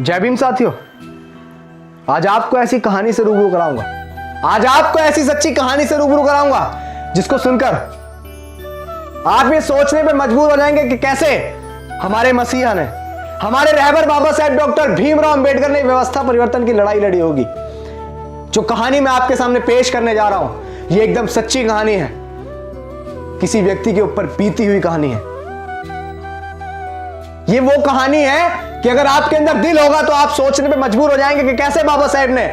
जय भीम साथियों, आज आपको ऐसी कहानी से रूबरू कराऊंगा। आज आपको ऐसी सच्ची कहानी से रूबरू कराऊंगा जिसको सुनकर आप ये सोचने पे मजबूर हो जाएंगे कि कैसे हमारे मसीहा ने, हमारे रहबर बाबा साहेब डॉक्टर भीमराव अंबेडकर ने व्यवस्था परिवर्तन की लड़ाई लड़ी होगी। जो कहानी मैं आपके सामने पेश करने जा रहा हूं, ये एकदम सच्ची कहानी है, किसी व्यक्ति के ऊपर बीती हुई कहानी है। ये वो कहानी है कि अगर आपके अंदर दिल होगा तो आप सोचने पे मजबूर हो जाएंगे कि कैसे बाबा साहेब ने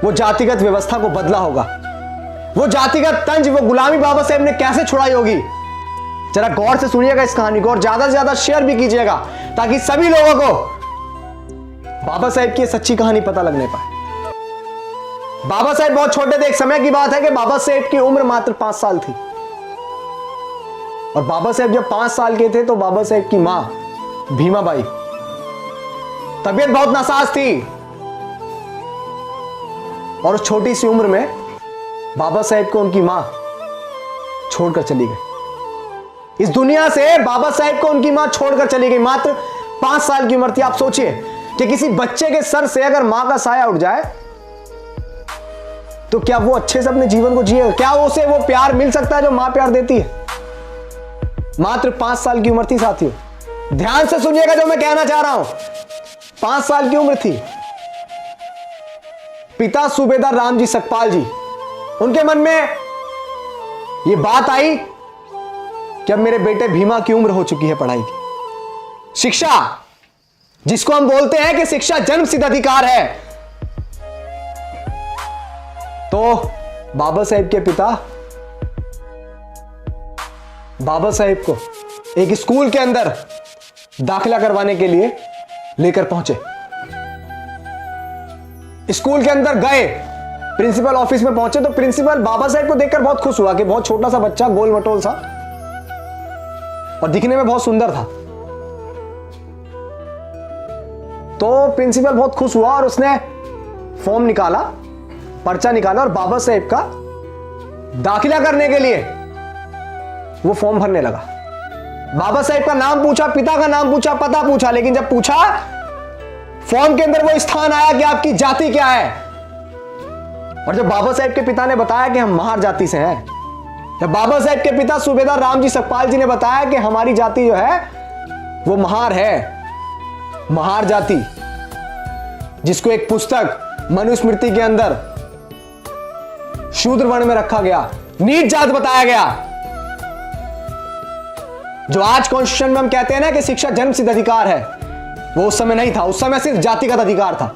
वो जातिगत व्यवस्था को बदला होगा, वो जातिगत तंज, वो गुलामी बाबा साहेब ने कैसे छुड़ाई होगी। जरा गौर से सुनिएगा इस कहानी को और ज्यादा से ज्यादा शेयर भी कीजिएगा ताकि सभी लोगों को बाबा साहेब की सच्ची कहानी पता लगने पाए। बाबा साहेब बहुत छोटे थे। एक समय की बात है कि बाबा साहेब की उम्र मात्र 5 साल थी और बाबा साहेब जब 5 साल के थे तो बाबा साहेब की मां भीमाबाई तबीयत बहुत नासाज थी और उस छोटी सी उम्र में बाबा साहेब को उनकी मां छोड़कर चली गई। इस दुनिया से बाबा साहेब को उनकी मां छोड़कर चली गई। मात्र 5 साल की उम्र थी। आप सोचिए कि किसी बच्चे के सर से अगर मां का साया उठ जाए तो क्या वो अच्छे से अपने जीवन को जिएगा? क्या उसे वो प्यार मिल सकता है जो मां प्यार देती है? मात्र 5 साल की उम्र थी साथियों। ध्यान से सुनिएगा जो मैं कहना चाह रहा हूं। 5 साल की उम्र थी। पिता सूबेदार रामजी सकपाल जी, उनके मन में यह बात आई कि अब मेरे बेटे भीमा की उम्र हो चुकी है पढ़ाई की। शिक्षा, जिसको हम बोलते हैं कि शिक्षा जन्म सिद्ध अधिकार है, तो बाबा साहेब के पिता बाबा साहेब को एक स्कूल के अंदर दाखिला करवाने के लिए लेकर पहुंचे। स्कूल के अंदर गए, प्रिंसिपल ऑफिस में पहुंचे तो प्रिंसिपल बाबा साहेब को देखकर बहुत खुश हुआ कि बहुत छोटा सा बच्चा, गोल मटोल सा और दिखने में बहुत सुंदर था। तो प्रिंसिपल बहुत खुश हुआ और उसने फॉर्म निकाला, पर्चा निकाला और बाबा साहेब का दाखिला करने के लिए वो फॉर्म भरने लगा। बाबा साहेब का नाम पूछा, पिता का नाम पूछा, पता पूछा, लेकिन जब पूछा फॉर्म के अंदर वो स्थान आया कि आपकी जाति क्या है, और जब बाबा साहेब के पिता ने बताया कि हम महार जाति से हैं, जब बाबा साहेब के पिता सूबेदार रामजी सकपाल जी ने बताया कि हमारी जाति जो है वो महार है, महार जाति, जिसको एक पुस्तक मनुस्मृति के अंदर शूद्र वर्ण में रखा गया, नीच जात बताया गया। जो आज कॉन्स्टिट्यूशन में हम कहते हैं ना कि शिक्षा जन्म सिद्ध अधिकार है, वो उस समय नहीं था। उस समय सिर्फ जातिगत अधिकार था।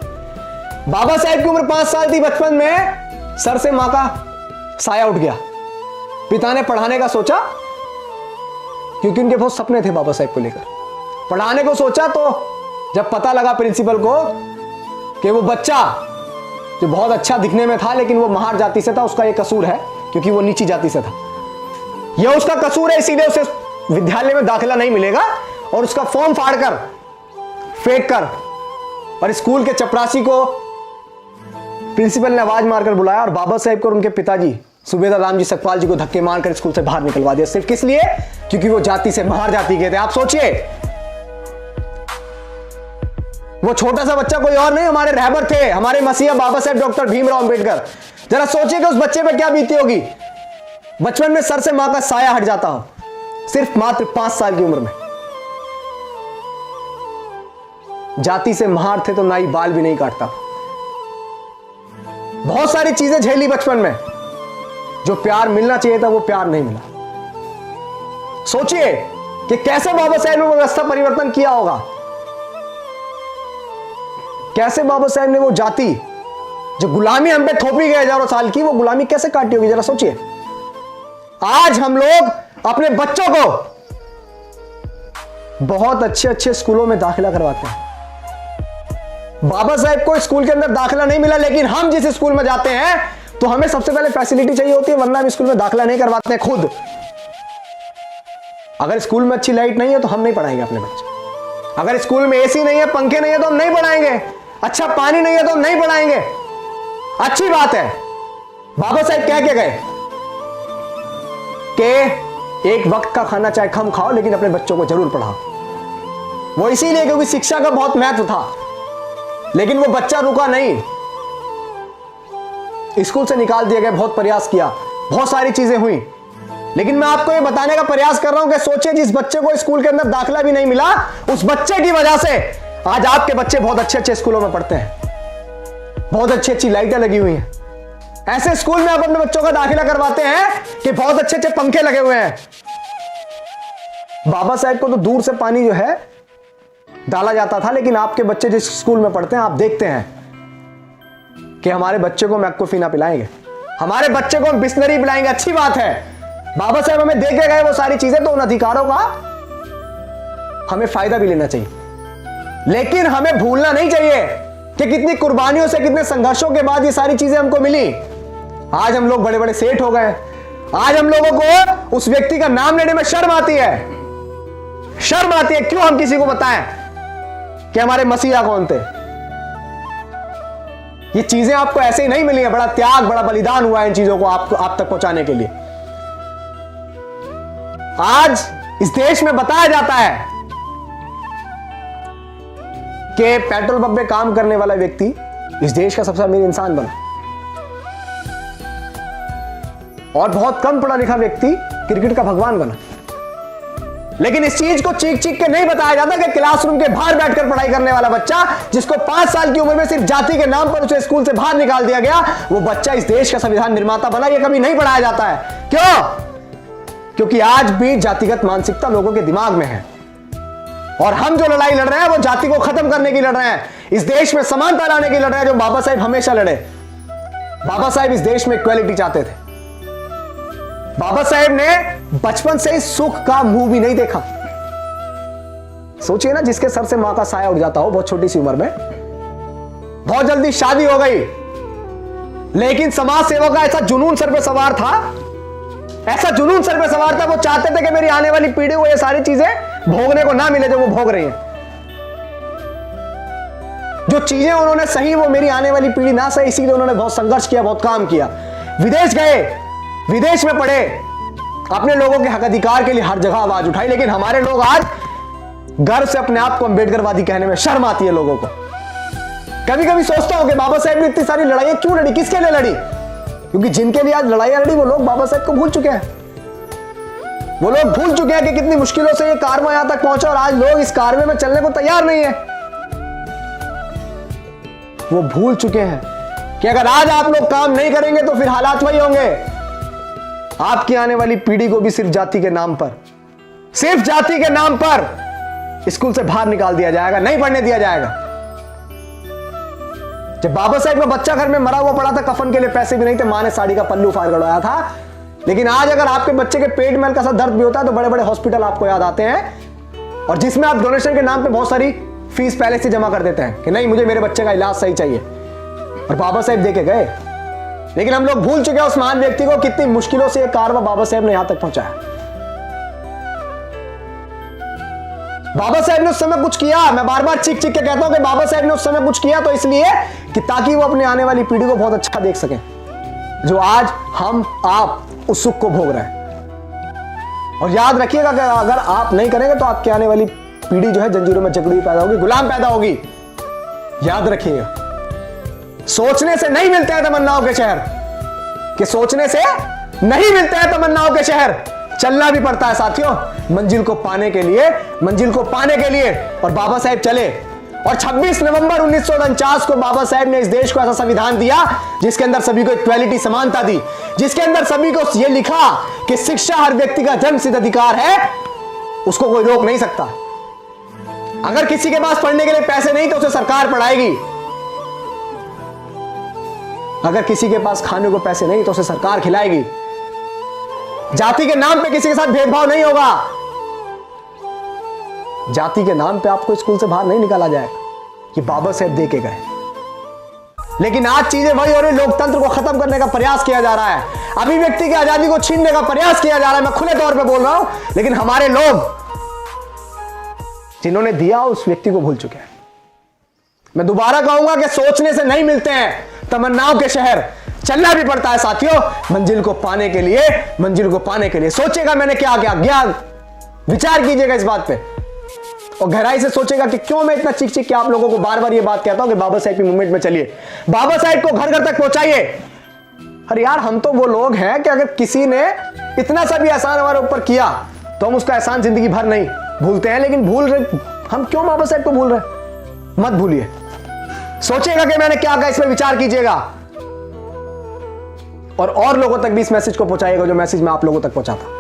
बाबा साहेब की उम्र 5 साल थी। बचपन में सर से मां का साया उठ गया। पिता ने पढ़ाने का सोचा, क्योंकि उनके बहुत सपने थे बाबा साहेब को लेकर। पढ़ाने को सोचा तो जब पता लगा प्रिंसिपल को कि वो बच्चा जो बहुत अच्छा दिखने में था लेकिन वो महार जाति से था, उसका ये कसूर है क्योंकि वो नीची जाति से था, यह उसका कसूर है, इसीलिए उसे विद्यालय में दाखिला नहीं मिलेगा, और उसका फॉर्म फाड़कर, फेंक कर और स्कूल के चपरासी को प्रिंसिपल ने आवाज मारकर बुलाया और बाबा साहेब को और उनके पिताजी सूबेदार रामजी सकपाल जी को धक्के मारकर स्कूल से बाहर निकलवा दिया। सिर्फ किस लिए? क्योंकि वो जाति से महार जाति के थे। आप सोचिए, वो छोटा सा बच्चा कोई और नहीं, हमारे रहबर थे, हमारे मसीहा बाबा साहेब डॉक्टर भीमराव अंबेडकर। जरा सोचिए कि उस बच्चे पर क्या बीती होगी। बचपन में सर से मां का साया हट जाता हो, सिर्फ मात्र 5 साल की उम्र में। जाति से महार थे तो नाई बाल भी नहीं काटता। बहुत सारी चीजें झेली बचपन में, जो प्यार मिलना चाहिए था वो प्यार नहीं मिला। सोचिए कि कैसे बाबा साहेब ने व्यवस्था परिवर्तन किया होगा, कैसे बाबा साहेब ने वो जाति, जो गुलामी हम पे थोपी गई हजारों साल की, वो गुलामी कैसे काटी होगी। जरा सोचिए। आज हम लोग अपने बच्चों को बहुत अच्छे अच्छे स्कूलों में दाखिला करवाते हैं। बाबा साहेब को स्कूल के अंदर दाखिला नहीं मिला, लेकिन हम जिस स्कूल में जाते हैं तो हमें सबसे पहले फैसिलिटी चाहिए होती है, वरना हम स्कूल में दाखिला नहीं करवाते हैं खुद। अगर स्कूल में अच्छी लाइट नहीं है तो हम नहीं पढ़ाएंगे अपने बच्चे। अगर स्कूल में एसी नहीं है, पंखे नहीं है तो हम नहीं पढ़ाएंगे। अच्छा पानी नहीं है तो हम नहीं पढ़ाएंगे। अच्छी बात है, बाबा साहेब कह के गए कि एक वक्त का खाना चाहे कम खाओ लेकिन अपने बच्चों को जरूर पढ़ाओ। वो इसीलिए क्योंकि शिक्षा का बहुत महत्व था। लेकिन वो बच्चा रुका नहीं, स्कूल से निकाल दिया गया, बहुत प्रयास किया, बहुत सारी चीजें हुई, लेकिन मैं आपको ये बताने का प्रयास कर रहा हूं कि सोचिए जिस बच्चे को स्कूल के अंदर दाखिला भी नहीं मिला, उस बच्चे की वजह से आज आपके बच्चे बहुत अच्छे अच्छे स्कूलों में पढ़ते हैं, बहुत अच्छी अच्छी लाइटें लगी हुई हैं। ऐसे स्कूल में आप अपने बच्चों का दाखिला करवाते हैं कि बहुत अच्छे अच्छे पंखे लगे हुए हैं। बाबा साहेब को तो दूर से पानी जो है डाला जाता था, लेकिन आपके बच्चे जिस स्कूल में पढ़ते हैं आप देखते हैं कि हमारे बच्चे को मैक्कोफिना पिलाएंगे, हमारे बच्चे को हम बिस्लरी पिलाएंगे। अच्छी बात है, बाबा साहेब हमें दे के गए वो सारी चीजें, तो उन अधिकारों का हमें फायदा भी लेना चाहिए, लेकिन हमें भूलना नहीं चाहिए कि कितनी कुर्बानियों से, कितने संघर्षों के बाद ये सारी चीजें हमको मिली। आज हम लोग बड़े बड़े सेठ हो गए, आज हम लोगों को उस व्यक्ति का नाम लेने में शर्म आती है, शर्म आती है। क्यों हम किसी को बताएं कि हमारे मसीहा कौन थे? ये चीजें आपको ऐसे ही नहीं मिली है, बड़ा त्याग, बड़ा बलिदान हुआ है इन चीजों को आप तक पहुंचाने के लिए। आज इस देश में बताया जाता है कि पेट्रोल पंप पे काम करने वाला व्यक्ति इस देश का सबसे अमीर इंसान बना, और बहुत कम पढ़ा लिखा व्यक्ति क्रिकेट का भगवान बना। लेकिन इस चीज को चीख चीख के नहीं बताया जाता कि क्लासरूम के बाहर बैठकर पढ़ाई करने वाला बच्चा, जिसको 5 साल की उम्र में सिर्फ जाति के नाम पर उसे स्कूल से बाहर निकाल दिया गया, वो बच्चा इस देश का संविधान निर्माता बना। ये कभी नहीं पढ़ाया जाता है। क्यों? क्योंकि आज भी जातिगत मानसिकता लोगों के दिमाग में है, और हम जो लड़ाई लड़ रहे हैं वो जाति को खत्म करने की लड़ रहे हैं, इस देश में समानता लाने की लड़ रहे हैं, जो बाबा साहेब हमेशा लड़े। बाबा साहेब इस देश में इक्वालिटी चाहते थे। बाबा साहेब ने बचपन से ही सुख का मुंह भी नहीं देखा। सोचिए ना, जिसके सर से मां का साया उड़ जाता हो बहुत छोटी सी उम्र में, बहुत जल्दी शादी हो गई, लेकिन समाज सेवा का ऐसा जुनून सर पे सवार था, ऐसा जुनून सर पे सवार था, वो चाहते थे कि मेरी आने वाली पीढ़ी को ये सारी चीजें भोगने को ना मिले जो वो भोग रही हैं। जो चीजें उन्होंने सही वो मेरी आने वाली पीढ़ी ना सही, इसीलिए उन्होंने बहुत संघर्ष किया, बहुत काम किया। विदेश गए, विदेश में पढ़े, अपने लोगों के हक अधिकार के लिए हर जगह आवाज उठाई। लेकिन हमारे लोग आज गर्व से अपने आप को अंबेडकरवादी कहने में शर्म आती है लोगों को। कभी कभी सोचता हूं कि बाबा साहेब ने इतनी सारी लड़ाइयां क्यों लड़ी, किसके लिए लड़ी? क्योंकि जिनके लिए आज लड़ाइयां लड़ी वो लोग बाबा साहेब को भूल चुके हैं। वो लोग भूल चुके हैं कि कितनी मुश्किलों से ये कारवां यहां तक पहुंचा, और आज लोग इस कारवां में चलने को तैयार नहीं है। वो भूल चुके हैं कि अगर आज आप लोग काम नहीं करेंगे तो फिर हालात वही होंगे। आपकी आने वाली पीढ़ी को भी सिर्फ जाति के नाम पर, सिर्फ जाति के नाम पर स्कूल से बाहर निकाल दिया जाएगा, नहीं पढ़ने दिया जाएगा। जब बाबा साहेब का बच्चा घर में मरा हुआ पड़ा था, कफन के लिए पैसे भी नहीं थे, मां ने साड़ी का पल्लू फाड़ करवाया था। लेकिन आज अगर आपके बच्चे के पेट में हल्का सा दर्द भी होता है तो बड़े बड़े हॉस्पिटल आपको याद आते हैं, और जिसमें आप डोनेशन के नाम पे बहुत सारी फीस पहले से जमा कर देते हैं कि नहीं मुझे मेरे बच्चे का इलाज सही चाहिए, और बाबा साहेब देके गए। लेकिन हम लोग भूल चुके हैं उस महान व्यक्ति को, कितनी मुश्किलों से यह कारवां बाबा साहेब ने यहां तक पहुंचाया। बाबा साहेब ने उस समय कुछ किया। मैं बार बार चीख चीख के कहता हूं कि बाबा साहेब ने उस समय कुछ किया, तो इसलिए कि ताकि वो अपने आने वाली पीढ़ी को बहुत अच्छा देख सकें, जो आज हम आप उस सुख को भोग रहे हैं। और याद रखिएगा कि अगर आप नहीं करेंगे तो आपकी आने वाली पीढ़ी जो है जंजीरों में जकड़ी पैदा होगी, गुलाम पैदा होगी। याद रखिएगा, सोचने से नहीं मिलते हैं तमन्नाओं के शहर, कि सोचने से नहीं मिलते हैं तमन्नाओं के शहर, चलना भी पड़ता है साथियों मंजिल को पाने के लिए, मंजिल को पाने के लिए। और बाबा साहेब चले, और 26 नवंबर 1949 को बाबा साहेब ने इस देश को ऐसा संविधान दिया जिसके अंदर सभी को इक्वालिटी, समानता दी, जिसके अंदर सभी को यह लिखा कि शिक्षा हर व्यक्ति का जन्मसिद्ध अधिकार है, उसको कोई रोक नहीं सकता। अगर किसी के पास पढ़ने के लिए पैसे नहीं तो उसे सरकार पढ़ाएगी, अगर किसी के पास खाने को पैसे नहीं तो उसे सरकार खिलाएगी। जाति के नाम पे किसी के साथ भेदभाव नहीं होगा, जाति के नाम पे आपको स्कूल से बाहर नहीं निकाला जाएगा, कि बाबा साहेब दे के गए। लेकिन आज चीजें वही हो रही, लोकतंत्र को खत्म करने का प्रयास किया जा रहा है, अभिव्यक्ति की आजादी को छीनने का प्रयास किया जा रहा है। मैं खुले तौर पे बोल रहा हूं, लेकिन हमारे लोग जिन्होंने दिया उस व्यक्ति को भूल चुके हैं। मैं दोबारा कहूंगा कि सोचने से नहीं मिलते हैं तमन्नाओं के शहर, चलना भी पड़ता है साथियों मंजिल को पाने के लिए, मंजिल को पाने के लिए। सोचिएगा मैंने क्या क्या, विचार कीजिएगा इस बात पे। और गहराई से सोचेगा कि क्यों मैं इतना चीख चीख के आप लोगों को बार बार ये बात कहता हूं कि बाबा साहेब की मूवमेंट में चलिए, बाबा साहेब को घर घर तक पहुंचाइए। अरे यार, हम तो वो लोग हैं कि अगर किसी ने इतना सा भी एहसान हमारे ऊपर किया तो हम उसका एहसान जिंदगी भर नहीं भूलते हैं, लेकिन भूल रहे हम क्यों बाबा साहेब को भूल रहे? मत भूलिए, सोचिएगा कि मैंने क्या कहा, इस पर विचार कीजिएगा और लोगों तक भी इस मैसेज को पहुंचाइएगा जो मैसेज मैं आप लोगों तक पहुंचाता।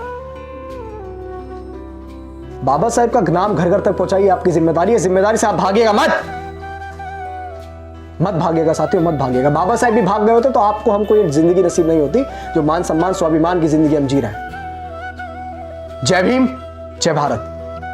बाबा साहेब का नाम घर घर तक पहुंचाइए, आपकी जिम्मेदारी है। जिम्मेदारी से आप भागिएगा मत भागिएगा साथियों, मत भागिएगा। बाबा साहेब भी भाग गए होते तो आपको हमको ये जिंदगी नसीब नहीं होती जो मान सम्मान स्वाभिमान की जिंदगी हम जी रहे हैं। जय भीम, जय भारत।